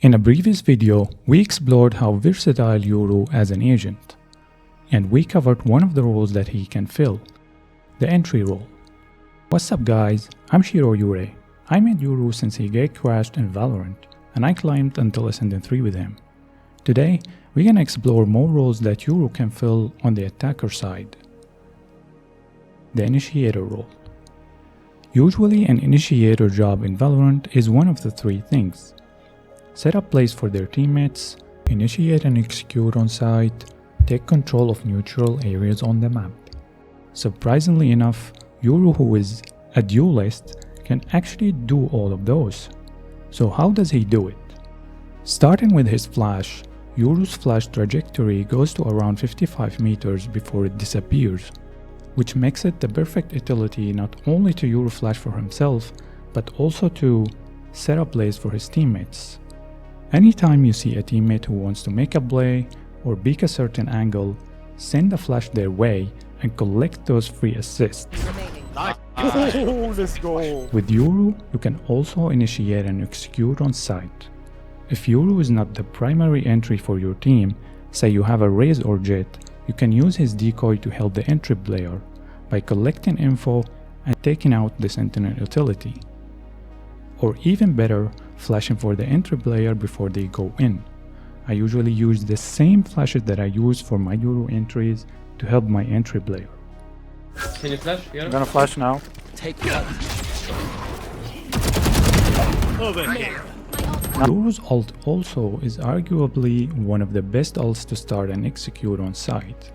In a previous video, we explored how versatile Yoru as an agent, and we covered one of the roles that he can fill, the entry role. What's up guys, I'm Yoru. I met Yoru since he gatecrashed in Valorant, and I climbed until Ascent 3 with him. Today, we're gonna explore more roles that Yoru can fill on the attacker side. The Initiator Role. Usually an initiator job in Valorant is one of the three things: set up plays for their teammates, initiate and execute on site, take control of neutral areas on the map. Surprisingly enough, Yoru, who is a duelist, can actually do all of those. So how does he do it? Starting with his flash, Yoru's flash trajectory goes to around 55 meters before it disappears, which makes it the perfect utility not only to Yoru flash for himself, but also to set up plays for his teammates. Anytime you see a teammate who wants to make a play or peek a certain angle, send a flash their way and collect those free assists. Let's go. With Yoru, you can also initiate and execute on site. If Yoru is not the primary entry for your team, say you have a Raze or Jet, you can use his decoy to help the entry player by collecting info and taking out the Sentinel utility. Or even better, flashing for the entry player before they go in. I usually use the same flashes that I use for my Yoru entries to help my entry player. Can you flash? I'm gonna flash now. Take that. Over here. Yoru's ult also is arguably one of the best ults to start and execute on site.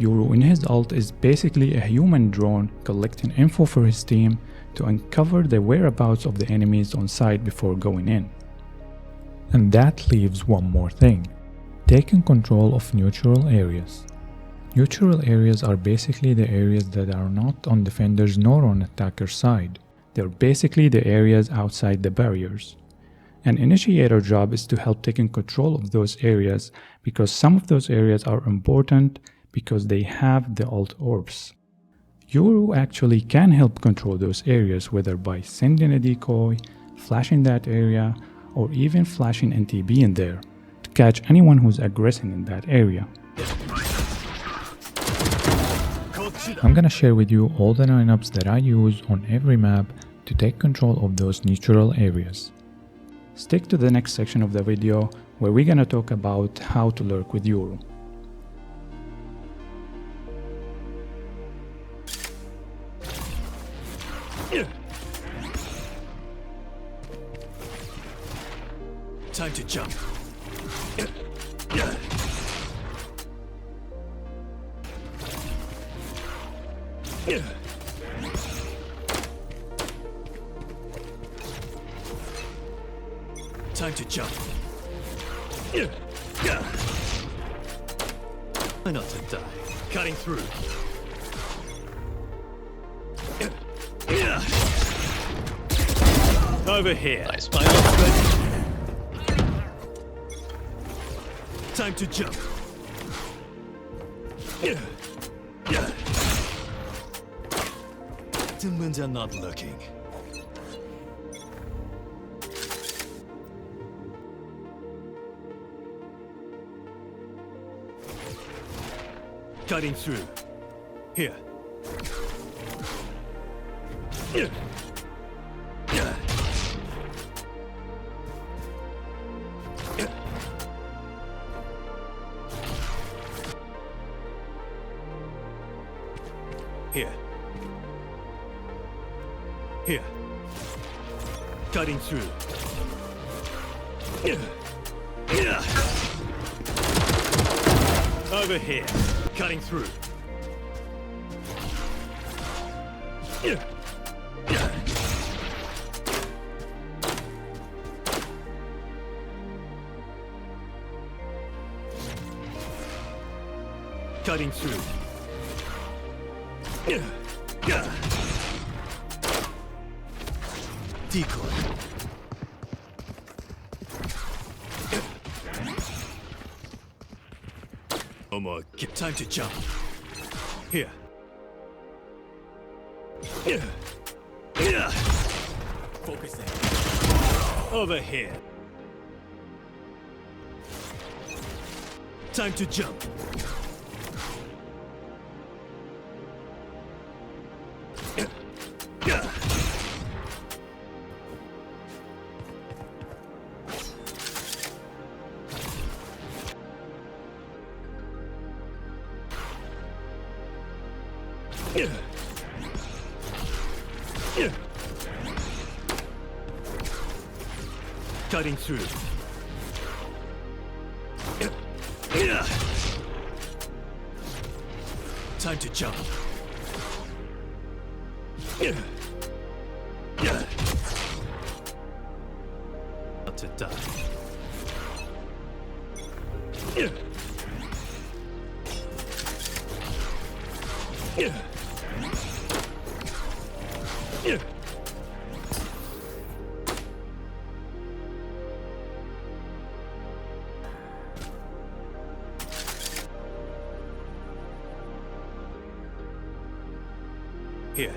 Yoru in his ult is basically a human drone collecting info for his team to uncover the whereabouts of the enemies on site before going in. And that leaves one more thing: taking control of neutral areas. Neutral areas are basically the areas that are not on defenders nor on attacker's side. They're basically the areas outside the barriers. An initiator job is to help taking control of those areas, because some of those areas are important because they have the ult orbs. Yoru actually can help control those areas, whether by sending a decoy, flashing that area, or even flashing NTB in there to catch anyone who's aggressing in that area. I'm gonna share with you all the lineups that I use on every map to take control of those neutral areas. Stick to the next section of the video where we're gonna talk about how to lurk with Yoru. Time to jump. Time to jump. Try not to die. Cutting through. Over here. Nice. Time to jump. Demons are not looking. Cutting through. Here. Here. Here. Cutting through. Over here. Cutting through. Cutting through. Decoy. Get time to jump. Here. Focus there. Over here. Time to jump. Cutting through. Time to jump. About to die. Here.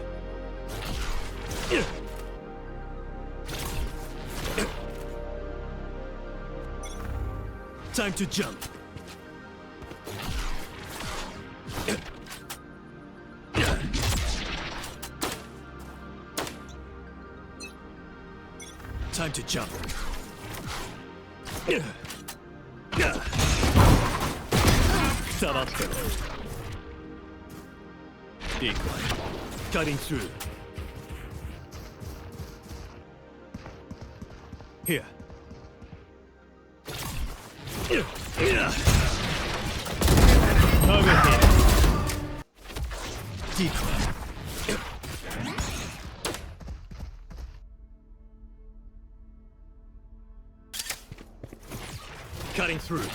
Time to jump. Time to jump. Decoy. Cutting through. Here. Over here. Decoy. Cutting through.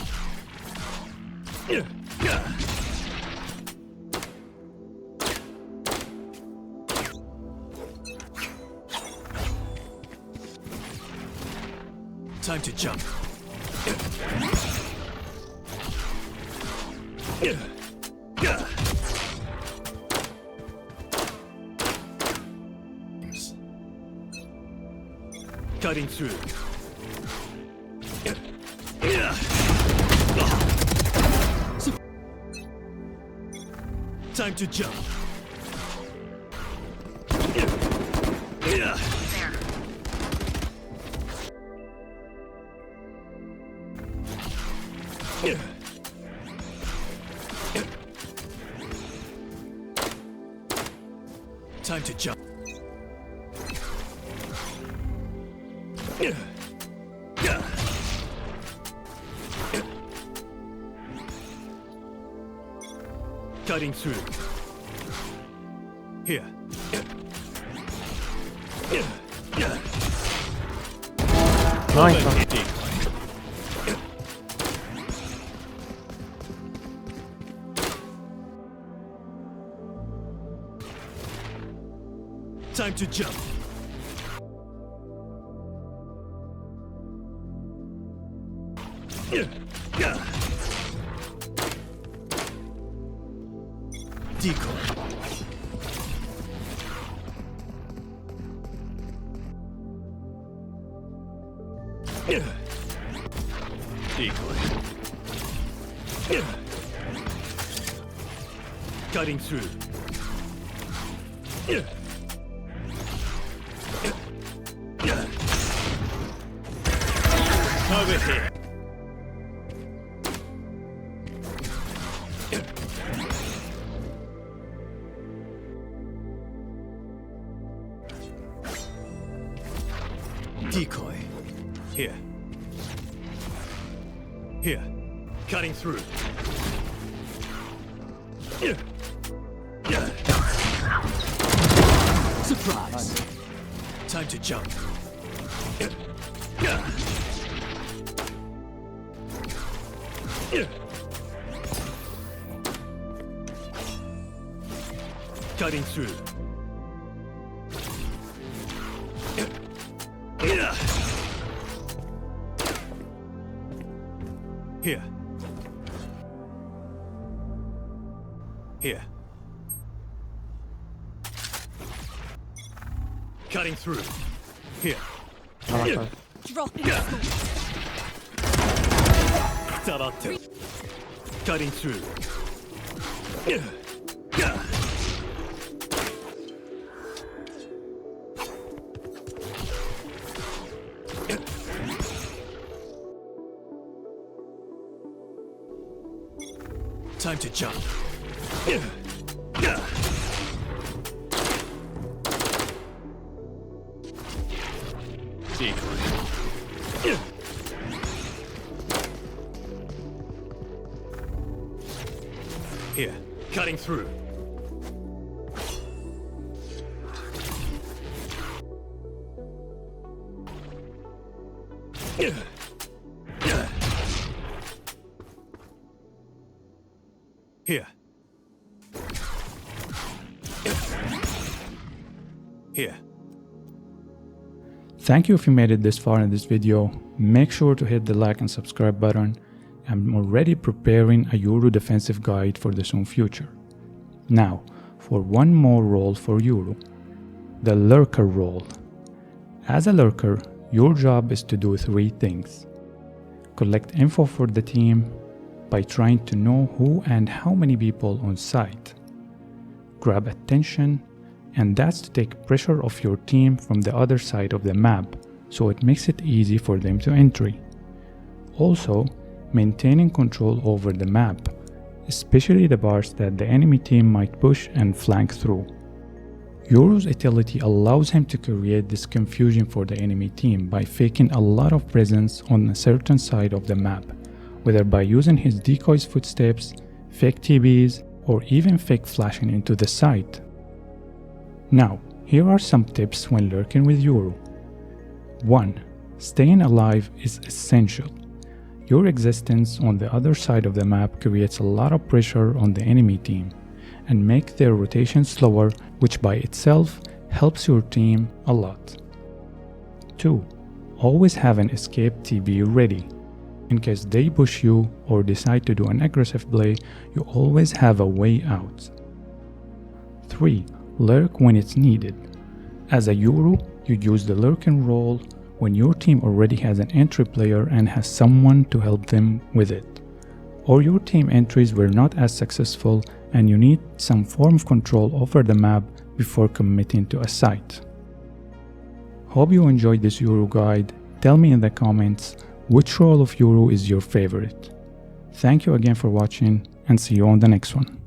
Time to jump. Cutting through. Time to jump. Time to jump. Cutting through. Here. Nice one. Time to jump. Decoy. Decoy. Cutting through. Over here. Decoy. Here. Here. Cutting through. Surprise. Time to jump. Cutting through. Here. Here. Cutting through. Here. Nice one. Dropping. Cutting through. Time to jump. Decoy. Here, cutting through. Here. Here. Thank you if you made it this far in this video. Make sure to hit the like and subscribe button. I'm already preparing a Yoru defensive guide for the soon future. Now, for one more role for Yoru, the Lurker Role. As a lurker, your job is to do three things. Collect info for the team by trying to know who and how many people on site. Grab attention, and that's to take pressure off your team from the other side of the map, so it makes it easy for them to entry. Also, maintaining control over the map, especially the parts that the enemy team might push and flank through. Yoru's utility allows him to create this confusion for the enemy team by faking a lot of presence on a certain side of the map, whether by using his decoy's footsteps, fake TBs, or even fake flashing into the site. Now, here are some tips when lurking with Yoru. 1. Staying alive is essential. Your existence on the other side of the map creates a lot of pressure on the enemy team and make their rotation slower, which by itself helps your team a lot. 2. Always have an escape TB ready. In case they push you or decide to do an aggressive play, you always have a way out. 3. Lurk when it's needed. As a Yoru, you use the lurking role when your team already has an entry player and has someone to help them with it, or your team entries were not as successful and you need some form of control over the map before committing to a site. Hope you enjoyed this Yoru guide. Tell me in the comments which role of Yoru is your favorite. Thank you again for watching and see you on the next one.